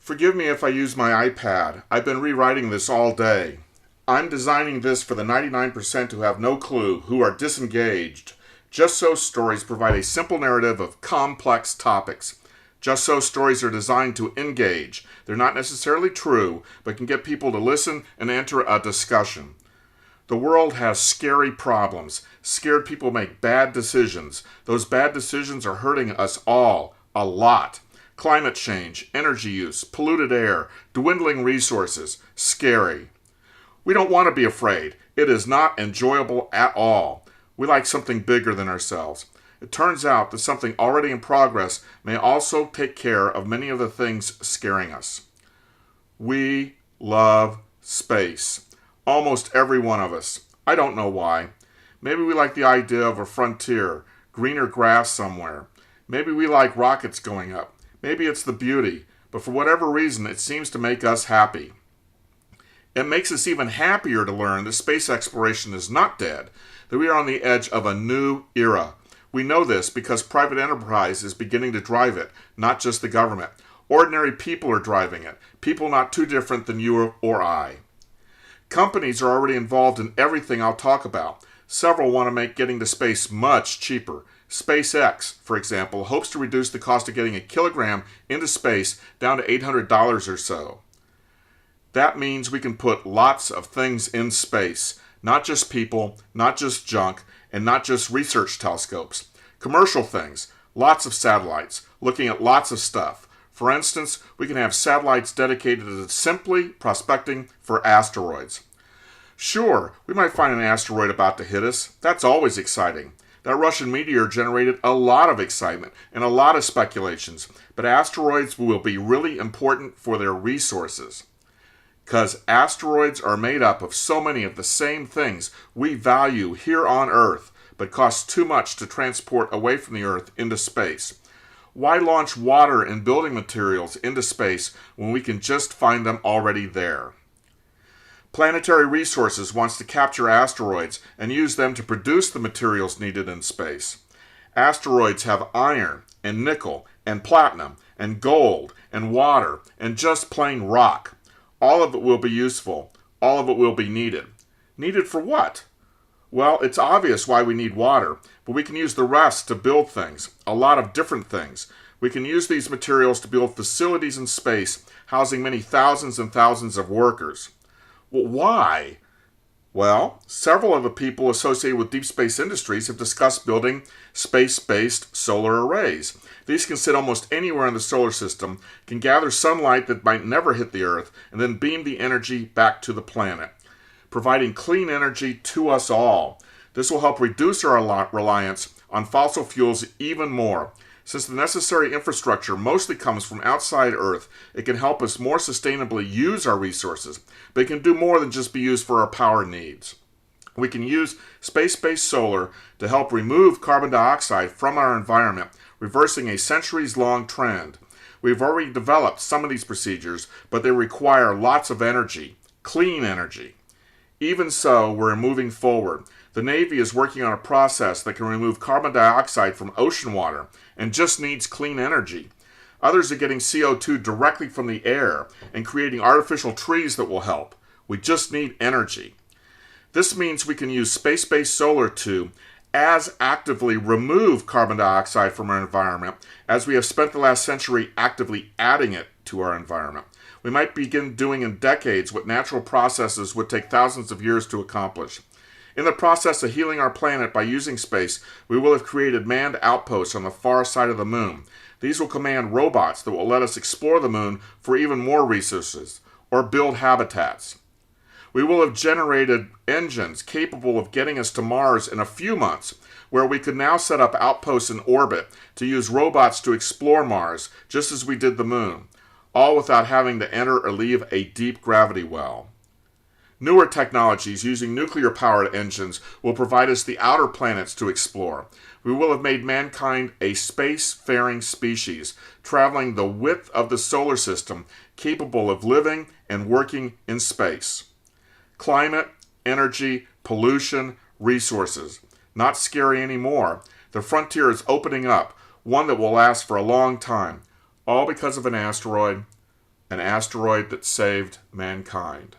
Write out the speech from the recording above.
Forgive me if I use my iPad. I've been rewriting this all day. I'm designing this for the 99% who have no clue, who are disengaged. Just So stories provide a simple narrative of complex topics. Just So stories are designed to engage. They're not necessarily true, but can get people to listen and enter a discussion. The world has scary problems. Scared people make bad decisions. Those bad decisions are hurting us all, a lot. Climate change, energy use, polluted air, dwindling resources. Scary. We don't want to be afraid. It is not enjoyable at all. We like something bigger than ourselves. It turns out that something already in progress may also take care of many of the things scaring us. We love space. Almost every one of us. I don't know why. Maybe we like the idea of a frontier, greener grass somewhere. Maybe we like rockets going up. Maybe it's the beauty, but for whatever reason, it seems to make us happy. It makes us even happier to learn that space exploration is not dead, that we are on the edge of a new era. We know this because private enterprise is beginning to drive it, not just the government. Ordinary people are driving it, people not too different than you or I. Companies are already involved in everything I'll talk about. Several want to make getting to space much cheaper. SpaceX, for example, hopes to reduce the cost of getting a kilogram into space down to $800 or so. That means we can put lots of things in space, not just people, not just junk, and not just research telescopes. Commercial things, lots of satellites, looking at lots of stuff. For instance, we can have satellites dedicated to simply prospecting for asteroids. Sure, we might find an asteroid about to hit us. That's always exciting. That Russian meteor generated a lot of excitement and a lot of speculations, but asteroids will be really important for their resources. Because asteroids are made up of so many of the same things we value here on Earth, but cost too much to transport away from the Earth into space. Why launch water and building materials into space when we can just find them already there? Planetary Resources wants to capture asteroids and use them to produce the materials needed in space. Asteroids have iron and nickel and platinum and gold and water and just plain rock. All of it will be useful. All of it will be needed. Needed for what? Well, it's obvious why we need water, but we can use the rest to build things, a lot of different things. We can use these materials to build facilities in space, housing many thousands and thousands of workers. Well, why? Well, several of the people associated with deep space industries have discussed building space-based solar arrays. These can sit almost anywhere in the solar system, can gather sunlight that might never hit the Earth, and then beam the energy back to the planet, providing clean energy to us all. This will help reduce our reliance on fossil fuels even more. Since the necessary infrastructure mostly comes from outside Earth, it can help us more sustainably use our resources, but it can do more than just be used for our power needs. We can use space-based solar to help remove carbon dioxide from our environment, reversing a centuries-long trend. We've already developed some of these procedures, but they require lots of energy, clean energy. Even so, we're moving forward. The Navy is working on a process that can remove carbon dioxide from ocean water and just needs clean energy. Others are getting CO2 directly from the air and creating artificial trees that will help. We just need energy. This means we can use space-based solar to as actively remove carbon dioxide from our environment as we have spent the last century actively adding it to our environment. We might begin doing in decades what natural processes would take thousands of years to accomplish. In the process of healing our planet by using space, we will have created manned outposts on the far side of the moon. These will command robots that will let us explore the moon for even more resources, or build habitats. We will have generated engines capable of getting us to Mars in a few months, where we could now set up outposts in orbit to use robots to explore Mars, just as we did the moon, all without having to enter or leave a deep gravity well. Newer technologies using nuclear-powered engines will provide us the outer planets to explore. We will have made mankind a space-faring species, traveling the width of the solar system, capable of living and working in space. Climate, energy, pollution, resources. Not scary anymore. The frontier is opening up, one that will last for a long time, all because of an asteroid, an asteroid that saved mankind.